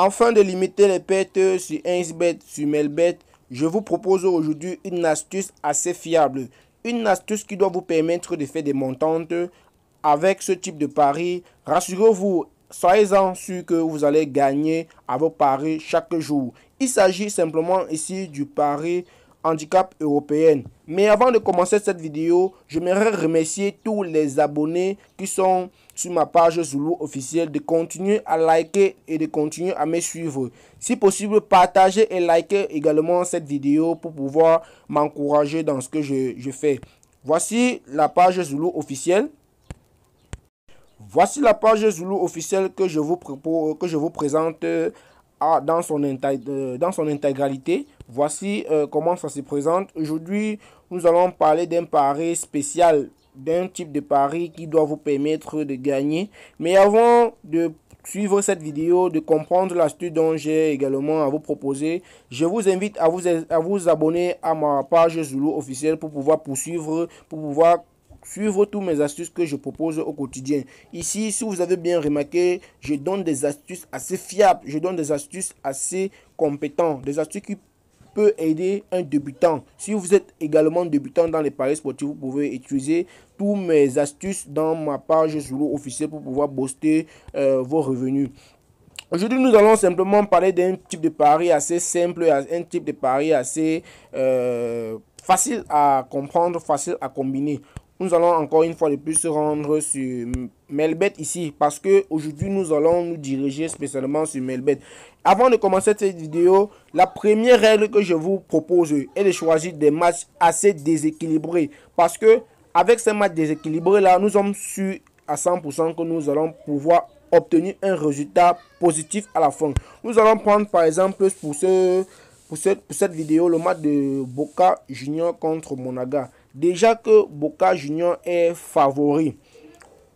Afin de limiter les pertes sur 1xBet, sur Melbet, je vous propose aujourd'hui une astuce assez fiable. Une astuce qui doit vous permettre de faire des montantes avec ce type de pari. Rassurez-vous, soyez-en sûr que vous allez gagner à vos paris chaque jour. Il s'agit simplement ici du pari handicap européen. Mais avant de commencer cette vidéo, j'aimerais remercier tous les abonnés qui sont sur ma page Zulu officielle de continuer à liker et de continuer à me suivre. Si possible, partagez et likez également cette vidéo pour pouvoir m'encourager dans ce que je fais. Voici la page Zulu officielle. Voici la page Zulu officielle que je vous présente dans son intégralité. Voici comment ça se présente. Aujourd'hui, nous allons parler d'un pari spécial, d'un type de pari qui doit vous permettre de gagner. Mais avant de suivre cette vidéo, de comprendre l'astuce dont j'ai également à vous proposer, je vous invite à vous abonner à ma page Zulu officielle pour pouvoir poursuivre, pour pouvoir suivre toutes mes astuces que je propose au quotidien. Ici, si vous avez bien remarqué, je donne des astuces assez fiables, je donne des astuces assez compétentes, des astuces qui peuvent aider un débutant. Si vous êtes également débutant dans les paris sportifs, vous pouvez utiliser toutes mes astuces dans ma page Zulu officielle pour pouvoir booster vos revenus. Aujourd'hui, nous allons simplement parler d'un type de pari assez simple, un type de pari assez facile à comprendre, facile à combiner. Nous allons encore une fois de plus se rendre sur Melbet ici parce que aujourd'hui nous allons nous diriger spécialement sur Melbet. Avant de commencer cette vidéo, la première règle que je vous propose est de choisir des matchs assez déséquilibrés parce que avec ces matchs déséquilibrés là, nous sommes sûrs à 100% que nous allons pouvoir obtenir un résultat positif à la fin. Nous allons prendre par exemple pour cette vidéo le match de Boca Junior contre Monaga. Déjà que Boca Junior est favori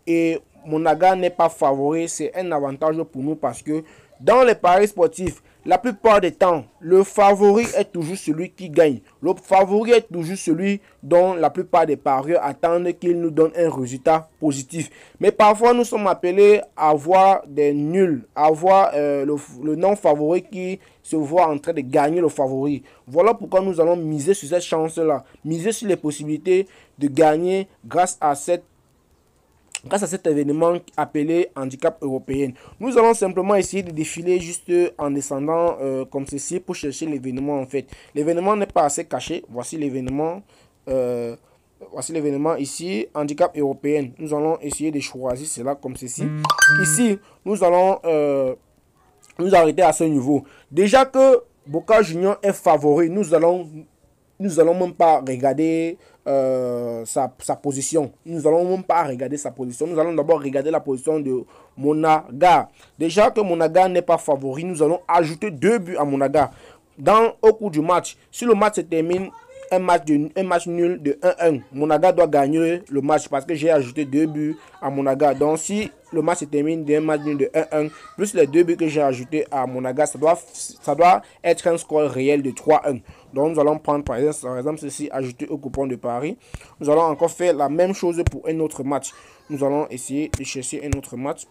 et Monaga n'est pas favori, c'est un avantage pour nous parce que dans les paris sportifs, la plupart des temps, le favori est toujours celui qui gagne. Le favori est toujours celui dont la plupart des parieurs attendent qu'il nous donne un résultat positif. Mais parfois, nous sommes appelés à voir des nuls, à voir le non-favori qui se voit en train de gagner le favori. Voilà pourquoi nous allons miser sur cette chance-là, miser sur les possibilités de gagner grâce à cet événement appelé handicap européen. Nous allons simplement essayer de défiler juste en descendant comme ceci pour chercher l'événement en fait. L'événement n'est pas assez caché. Voici l'événement. Voici l'événement ici, handicap européen. Nous allons essayer de choisir cela comme ceci. Ici, nous allons nous arrêter à ce niveau. Déjà que Boca Junior est favori, nous allons même pas regarder sa position. Nous allons même pas regarder sa position. Nous allons d'abord regarder la position de Monaga. Déjà que Monaga n'est pas favori, nous allons ajouter 2 buts à Monaga. Au cours du match, si le match se termine un match nul de 1-1, Monaga doit gagner le match parce que j'ai ajouté 2 buts à Monaga. Donc si le match se termine d'un match nul de 1-1 plus les 2 buts que j'ai ajoutés à Monaga, ça doit être un score réel de 3-1. Donc nous allons prendre par exemple ceci, ajouter au coupon de Paris. Nous allons encore faire la même chose pour un autre match. Nous allons essayer de chercher un autre match.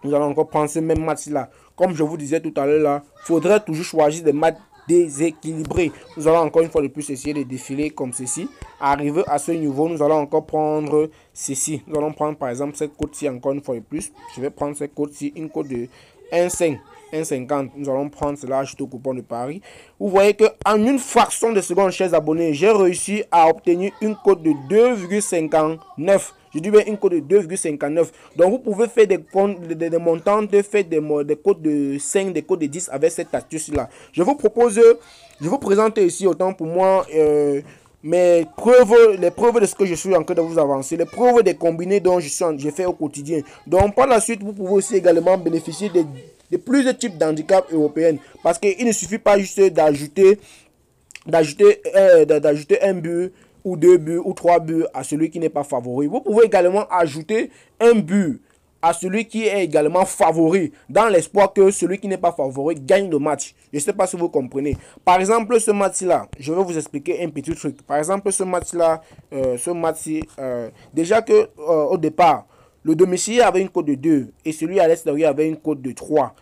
Nous allons encore prendre ce même match là. Comme je vous disais tout à l'heure là, il faudrait toujours choisir des matchs déséquilibré. Nous allons encore une fois de plus essayer de défiler comme ceci. Arrivé à ce niveau, nous allons encore prendre ceci. Nous allons prendre par exemple cette cote-ci encore une fois de plus. Je vais prendre cette cote-ci, une cote de 1,5. 1,50. Nous allons prendre cela, ajouter au coupon de Paris. Vous voyez que en une fraction de seconde, chers abonnés, j'ai réussi à obtenir une cote de 2,59. Je dis bien une cote de 2,59. Donc, vous pouvez faire des montants, faire des cotes de 5, des cotes de 10 avec cette astuce-là. Je vous présente ici autant pour moi les preuves de ce que je suis en train de vous avancer, les preuves des combinés dont je fais au quotidien. Donc, par la suite, vous pouvez aussi également bénéficier de plusieurs types d'handicap européens. Parce qu'il ne suffit pas juste d'ajouter un but ou 2 buts ou 3 buts à celui qui n'est pas favori. Vous pouvez également ajouter un but à celui qui est également favori dans l'espoir que celui qui n'est pas favori gagne le match. Je ne sais pas si vous comprenez. Par exemple, ce match-là, je vais vous expliquer un petit truc. Par exemple, ce match-là, déjà que au départ, le domicile avait une cote de 2 et celui à l'extérieur avait une cote de 3.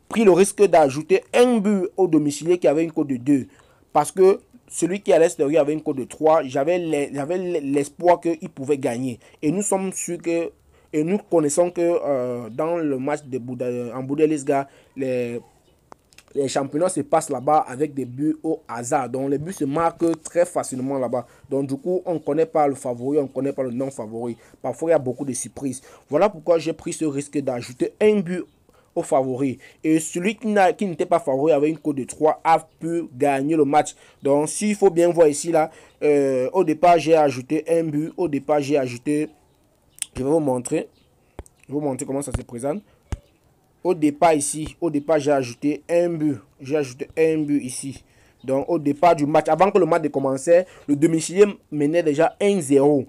pris le risque d'ajouter un but au domicilié qui avait une cote de 2. Parce que celui qui à l'extérieur avait une cote de 3, j'avais l'espoir qu'il pouvait gagner. Et nous sommes sûrs que, et nous connaissons que dans le match de en Bundesliga, les championnats se passent là-bas avec des buts au hasard. Donc les buts se marquent très facilement là-bas. Donc du coup, on ne connaît pas le favori, on ne connaît pas le non-favori. Parfois, il y a beaucoup de surprises. Voilà pourquoi j'ai pris ce risque d'ajouter un but au favori. Et celui qui n'était pas favori avec une cote de 3 a pu gagner le match. Donc s'il faut bien voir ici, là, au départ, j'ai ajouté un but. Au départ, j'ai ajouté... Je vais vous montrer. Je vais vous montrer comment ça se présente. Au départ ici, j'ai ajouté un but. J'ai ajouté un but ici. Donc au départ du match, avant que le match ne commençait, le domicilié menait déjà 1-0.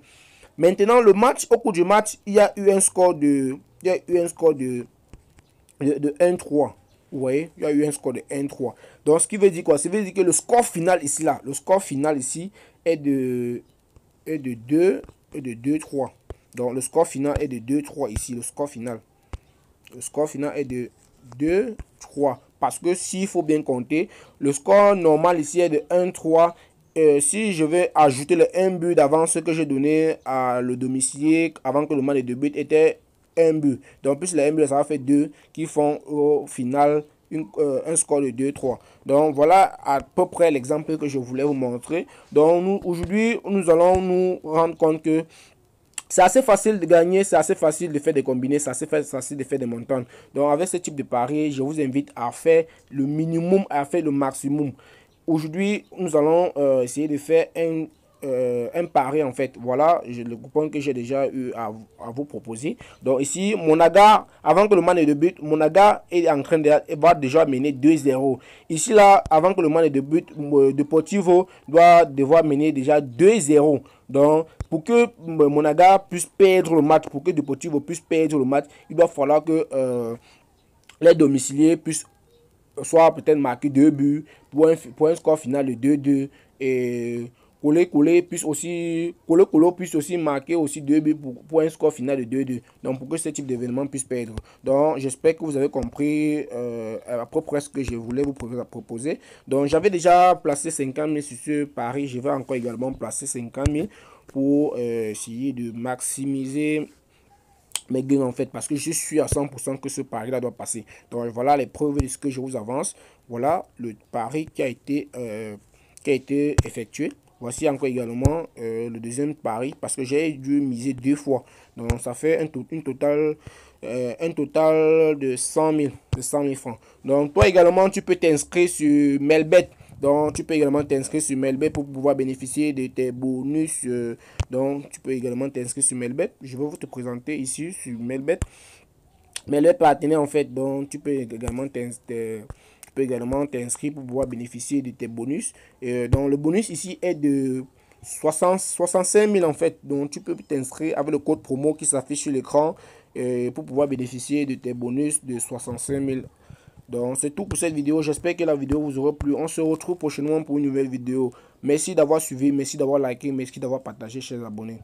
Maintenant le match, au cours du match, il y a eu un score de 1-3. Vous voyez, il y a eu un score de 1-3. Donc ce qui veut dire quoi? Ça veut dire que le score final ici là, le score final ici est de 2-3. Donc le score final est de 2-3 ici, le score final. Le score final est de 2-3. Parce que s'il faut bien compter, le score normal ici est de 1-3. Si je vais ajouter le 1 but d'avance que j'ai donné à le domicilié avant que le match de 2 buts était 1 but. Donc plus les 1 but, ça va faire 2 qui font au final un score de 2-3. Donc voilà à peu près l'exemple que je voulais vous montrer. Donc aujourd'hui, nous allons nous rendre compte que c'est assez facile de gagner, c'est assez facile de faire des combinés, c'est assez facile de faire des montants. Donc avec ce type de pari, je vous invite à faire le minimum, à faire le maximum. Aujourd'hui, nous allons essayer de faire un pari en fait. Voilà le coupon que j'ai déjà eu à vous proposer. Donc ici, Monaga, avant que le match de but, Monaga est en train de va déjà mener 2-0. Ici là, avant que le match de but, Deportivo doit devoir mener déjà 2-0. Donc pour que Monaga puisse perdre le match, pour que Deportivo puisse perdre le match, il doit falloir que les domiciliés puissent soit peut-être marquer 2 buts pour un score final de 2-2 et Colo puisse aussi marquer aussi 2 buts pour un score final de 2-2. Donc pour que ce type d'événement puisse perdre. Donc j'espère que vous avez compris à peu près ce que je voulais vous proposer. Donc j'avais déjà placé 50 000 sur ce pari. Je vais encore également placer 50 000 pour essayer de maximiser mes gains en fait, parce que je suis à 100% que ce pari là doit passer. Donc voilà les preuves de ce que je vous avance. Voilà le pari qui a été effectué. Voici encore également le deuxième pari, parce que j'ai dû miser 2 fois. Donc ça fait un total de 100 000 francs. Donc toi également tu peux t'inscrire sur Melbet. Donc tu peux également t'inscrire sur Melbet pour pouvoir bénéficier de tes bonus. Donc tu peux également t'inscrire sur Melbet. Je vais vous te présenter ici sur Melbet. Melbet partenaire en fait. Donc tu peux également t'inscrire pour pouvoir bénéficier de tes bonus. Donc le bonus ici est de 65 000 en fait. Donc tu peux t'inscrire avec le code promo qui s'affiche sur l'écran pour pouvoir bénéficier de tes bonus de 65 000. Donc c'est tout pour cette vidéo. J'espère que la vidéo vous aura plu. On se retrouve prochainement pour une nouvelle vidéo. Merci d'avoir suivi, merci d'avoir liké, merci d'avoir partagé, chers abonnés.